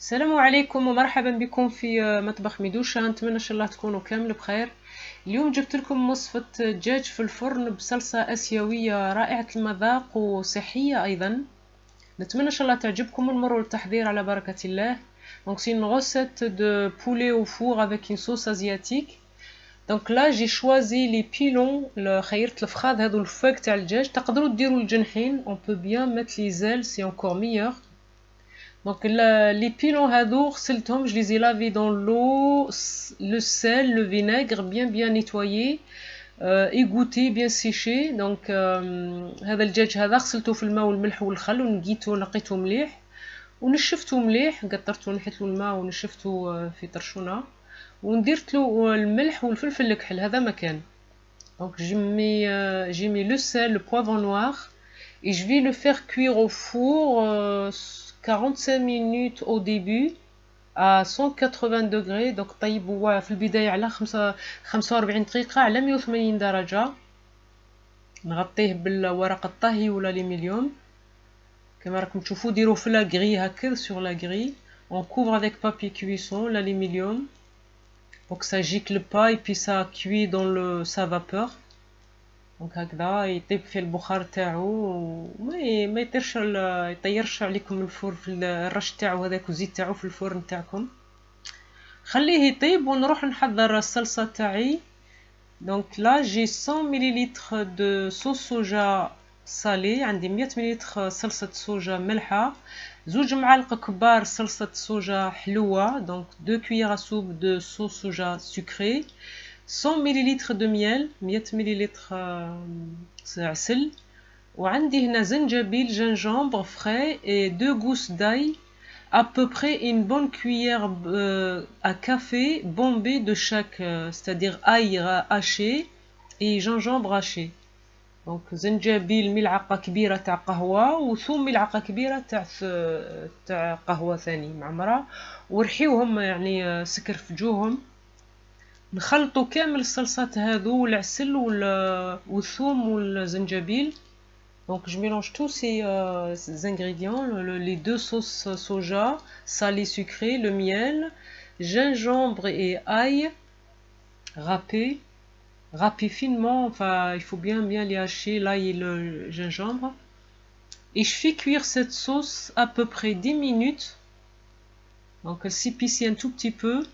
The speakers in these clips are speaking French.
السلام عليكم ومرحبا بكم في مطبخ ميدوشا. نتمنى ان شاء الله تكونوا كامل بخير. اليوم جبت لكم وصفة دجاج في الفرن بصلصة اسيوية رائعة المذاق وصحية ايضا. نتمنى ان شاء الله تعجبكم ونمروا للتحضير على بركة الله. Donc c'est une recette de poulet au four avec une sauce asiatique. Donc là j'ai choisi les pilons. خيرت الفخاذ هذو الفوق تاع الدجاج. تقدروا ديروا الجنحين. On peut bien mettre les ailes, c'est encore meilleur. Donc les pilons هذو غسلتهم, je les ai lavés dans l'eau, le sel, le vinaigre, bien nettoyé, égoutté, bien séché. Donc هذا الدجاج هذا غسلته في الماء والملح والخل ونقيته نقيته مليح ونشفته مليح, قطرته ونحيت له الماء ونشفته في طرشونه ونديرت له الملح والفلفل الكحل. هذا مكان. Donc j'ai mis le sel, le poivre noir et je vais le faire cuire au four 45 minutes au début à 180 degrés. Donc طيبوه في البداية على 45 دقيقة على 180 درجة. نغطيه بالورق الطهي ولا الألمنيوم كما راكم تشوفوا. ديروه في لاغري هكذا sur la grille. On couvre avec papier cuisson l'aluminium pour que ça gicle pas et puis ça cuit dans sa vapeur. دونك هكذا يطيب فيه البخار تاعو وما يطيرش يطيرش عليكم الفور في الرش تاعو هذاك والزيت تاعو في الفرن تاعكم. خليه يطيب ونروح نحضر الصلصه تاعي. دونك لا جي 100 مليلتر دو صوص صوجا صالي. عندي 100 مليلتر صلصه صوجا ملحه, 2 معالق كبار صلصه صوجا حلوه. دونك 2 cuillères à soupe de sauce soja sucrée, 100 مليلتر دو ميل, 100 مليلتر عسل. وعندي هنا زنجبيل جنجامبر frais et 2 gousses d'ail, à peu près une bonne cuillère à café bombée de chaque, c'est-à-dire ail haché et gingembre haché. Donc زنجبيل ملعقة كبيرة تاع قهوة وثوم ملعقة كبيرة تاع قهوة ثاني معمرة, ورحيوهم يعني سكر في جوهم. نخلطوا كامل الصلصات هذو والعسل والثوم والزنجبيل. Donc je mélange tous ces ingrédients, les 2 sauces soja, salé sucré, le miel, gingembre et ail râpé finement. Enfin, il faut bien les hacher, l'ail et le gingembre. Et je fais cuire cette sauce à peu près 10 minutes. Donc elle s'épicie un tout petit peu.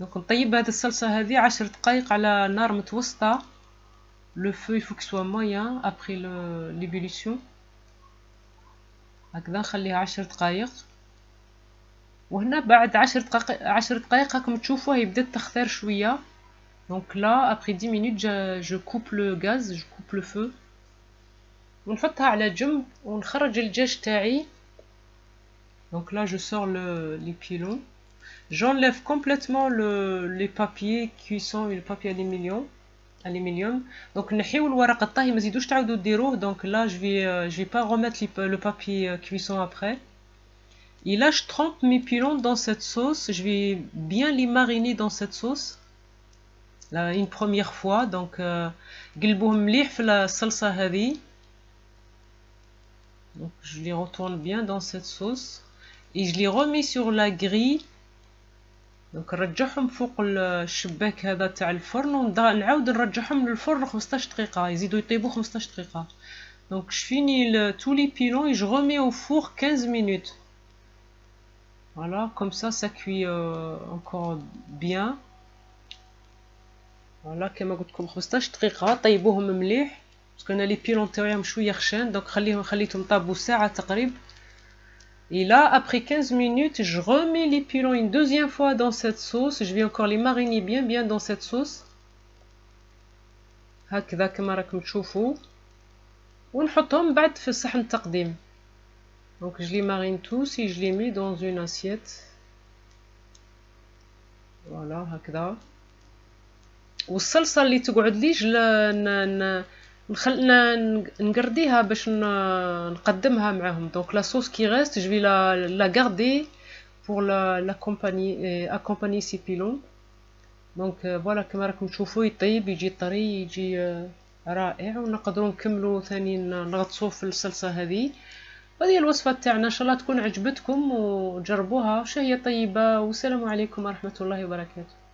Donc نطيب هذه الصلصة هذه 10 دقائق على نار متوسطة. Le feu il faut qu'il soit moyen après l'ébullition. هكذا نخليها 10 دقائق. وهنا بعد 10 دقائق راكم تشوفوه يبدا تخثر شوية. Donc là après 10 minutes je coupe le gaz, je coupe le feu. ونحطها على جنب ونخرج الدجاج تاعي. Donc là je sors les pilons. J'enlève complètement les papiers cuisson et le papier aluminium. Donc نحيو الورق الطهي ما زيدوش تعاودوا ديروه. Donc là je vais pas remettre le papier cuisson après. Et là je trempe mes pilons dans cette sauce. Je vais bien les mariner dans cette sauce là une première fois. Donc قلبوهم مليح في الصلصة هذه. Donc je les retourne bien dans cette sauce et je les remets sur la grille. دونك نرجعهم فوق الشباك هذا تاع الفرن ونعاود نرجعهم للفرن 15 دقيقة, يزيدوا يطيبوا 15 دقيقة. دونك je finis tous les pilons et je remets au four 15 minutes. Voilà, comme ça cuit encore bien. Voilà كما قلت لكم 15 دقيقة. طيبوهم مليح باسكو انا لي بيلون تاعهم شوية خشان. دونك خليتهم طابوا ساعة تقريبا. Et là, après 15 minutes, je remets les pilons une deuxième fois dans cette sauce. Je vais encore les mariner bien dans cette sauce. هكذا كما راكم تشوفوا. ونحطهم بعد في صحن التقديم. Donc je les marine tous et je les mets dans une assiette. Voilà هكذا. والصلصة اللي تقعد ليش نقرديها باش نقدمها معاهم. Donc la sauce qui reste, je vais la garder pour accompagner ces pilons. Donc voilà كما راكم تشوفوا يطيب يجي طري يجي رائع. ونقدروا نكملوا ثاني نغطسوه في الصلصة هذه هذه الوصفة تاعنا، إن شاء الله تكون عجبتكم وجربوها، وشهية طيبة، والسلام عليكم ورحمة الله وبركاته.